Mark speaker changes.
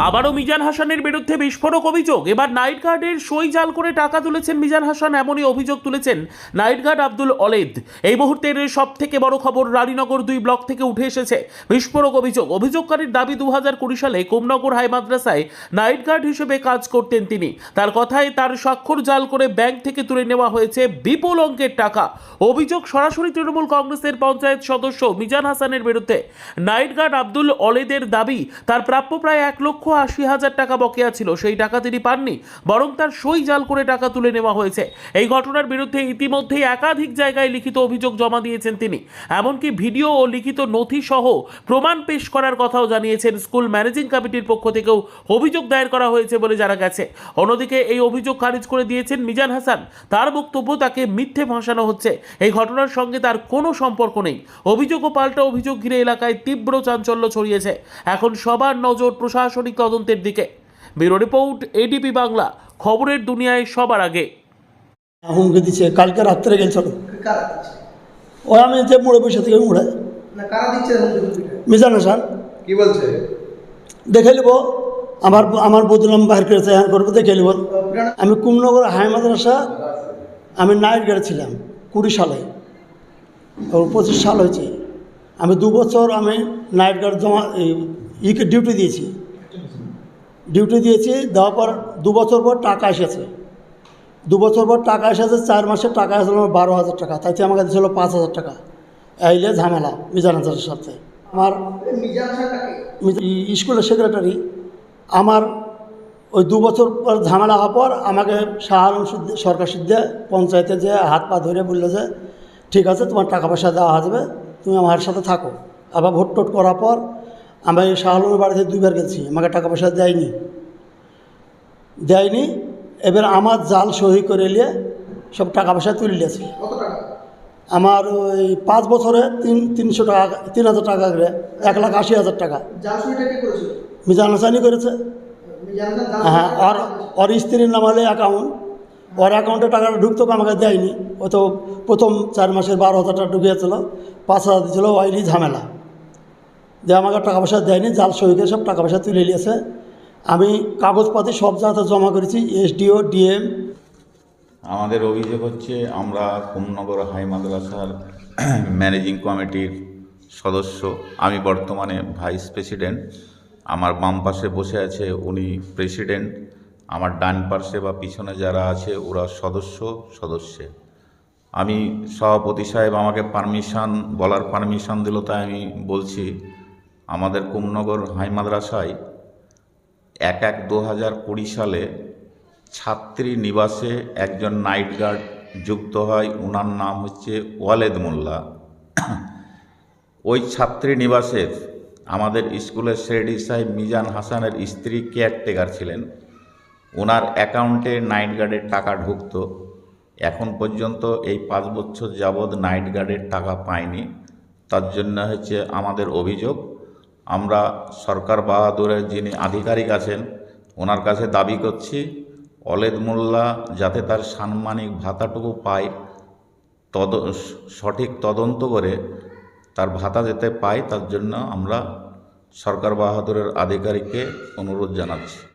Speaker 1: আবারও মিজান হাসানের বিরুদ্ধে বিস্ফোরক অভিযোগ। এবার নাইট গার্ডের সই জাল করে টাকা তুলেছেন মিজান হাসান, এমনই অভিযোগ তুলেছেন নাইট গার্ড আব্দুল অলেদ। এই মুহূর্তের সব থেকে বড় খবর রানীনগর 2 ব্লক থেকে উঠে এসেছে বিস্ফোরক অভিযোগ। অভিযোগকারীর দাবি 2020 সালে কোমনগর হাই মাদ্রাসায় নাইট গার্ড হিসেবে কাজ করতেন তিনি। তার কথায় তার স্বাক্ষর জাল করে ব্যাংক থেকে তুলে নেওয়া হয়েছে বিপুল অঙ্কের টাকা। অভিযোগ সরাসরি তৃণমূল কংগ্রেসের পঞ্চায়েত সদস্য মিজান হাসানের বিরুদ্ধে। নাইট গার্ড আব্দুল অলেদের দাবি তার প্রাপ্য প্রায় 1,80,000 টাকা বকেয়া ছিল, সেই টাকা তিনি পাননি, বরং তার সই জাল করে টাকা তুলে নেওয়া হয়েছে। এই ঘটনার বিরুদ্ধে ইতিমধ্যেই একাধিক জায়গায় লিখিত অভিযোগ জমা দিয়েছেন তিনি। এমনকি ভিডিও ও লিখিত নথি সহ প্রমাণ পেশ করার কথাও জানিয়েছেন। স্কুল ম্যানেজিং কমিটির পক্ষ থেকেও অভিযোগ দায়ের করা হয়েছে বলে জানা গেছে। অন্যদিকে এই অভিযোগ খারিজ করে দিয়েছেন মিজান হাসান। তার বক্তব্য, তাকে মিথ্যে ভাসানো হচ্ছে, এই ঘটনার সঙ্গে তার কোনো সম্পর্ক নেই। অভিযোগ ও পাল্টা অভিযোগ ঘিরে এলাকায় তীব্র চাঞ্চল্য ছড়িয়েছে। এখন সবার নজর প্রশাসনিক তদন্তের দিকে। ব্যুরো রিপোর্ট, এডিপি বাংলা, খবরের দুনিয়ায় সবার আগে।
Speaker 2: হুমকি দিচ্ছে, কালকে রাত্রে গেছিল। ও আমি যে মোড়ে বসে থেকে মোড়ে মিজান হাসান
Speaker 3: কি বলছে
Speaker 2: দেখে নিব, আমার বদনাম বাহির করেছে, হ্যাঁ করবো দেখে নিব। আমি কুমনগর হাই মাদ্রাসা আমি নাইট গার্ড ছিলাম 20 সালে, 25 সাল হয়েছে। আমি 2 বছর আমি নাইট গার্ড জমা ডিউটি দিয়েছি। দেওয়ার পর 2 বছর পর টাকা এসেছে। 2 বছর পর টাকা এসেছে, 4 মাসের টাকা এসেছিল আমার 12,000 টাকা, তাইতে আমার কাছে ছিল 5,000 টাকা। এইলে ঝামেলা মিজান হাসানের সাথে। আমার স্কুলের সেক্রেটারি আমার ওই 2 বছর পর ঝামেলা হওয়ার পর আমাকে শাহ আলম সরকার সিদ্ধে পঞ্চায়েতে যে হাত পা ধরে বললো যে ঠিক আছে, তোমার টাকা পয়সা দেওয়া আসবে, তুমি আমার সাথে থাকো। আবার ভোট টোট করার পর আমি শাহ আলমের বাড়িতে 2 বার গেছি, আমাকে টাকা পয়সা দেয়নি। এবার আমার জাল সহি করে নিয়ে সব টাকা পয়সা তুলে নিয়েছি। আমার ওই 5 বছরে 300 টাকা, 3,000 টাকা করে 1,80,000 টাকা মিজান হাসানই করেছে। হ্যাঁ, ওর স্ত্রীর নাম হলে অ্যাকাউন্ট, ওর অ্যাকাউন্টে টাকাটা ঢুকতো, আমাকে দেয়নি। ও তো প্রথম 4 মাসের 12,000 টাকা ঢুকিয়েছিল, 5,000 দিয়েছিল, ওইলি ঝামেলা যে আমাকে টাকা পয়সা দেয়নি। জাল সহি করে সব টাকা পয়সা তুলে নিয়েছে। আমি কাগজপাতি সব জায়গাতে জমা করেছি, এসডিও, ডিএম।
Speaker 4: আমাদের অভিযোগ হচ্ছে, আমরা কোমনগর হাই মাদ্রাসার ম্যানেজিং কমিটির সদস্য। আমি বর্তমানে ভাইস প্রেসিডেন্ট। আমার বাম পাশে বসে আছে উনি প্রেসিডেন্ট, আমার ডান পাশে বা পিছনে যারা আছে ওরা সদস্য। আমি সভাপতি সাহেব আমাকে বলার পারমিশন দিল, তাই আমি বলছি। আমাদের কোমনগর হাই মাদ্রাসায় 1/1/2020 সালে ছাত্রী নিবাসে একজন নাইট গার্ড যুক্ত হয়, ওনার নাম হচ্ছে ওয়ালেদ মোল্লা। ওই ছাত্রী নিবাসের আমাদের স্কুলের সেক্রেটারি সাহেব মিজান হাসানের স্ত্রী কেয়ারটেকার ছিলেন। ওনার অ্যাকাউন্টে নাইট গার্ডের টাকা ঢুকত। এখন পর্যন্ত এই 5 বছর যাবৎ নাইট গার্ডের টাকা পায়নি। তার জন্য হচ্ছে আমাদের অভিযোগ। আমরা সরকার বাহাদুরের যিনি আধিকারিক আছেন ওনার কাছে দাবি করছি, ওয়ালেদ মোল্লা যাতে তার সাম্মানিক ভাতাটুকু পায়, সঠিক তদন্ত করে তার ভাতা যেতে পায়, তার জন্য আমরা সরকার বাহাদুরের আধিকারিককে অনুরোধ জানাচ্ছি।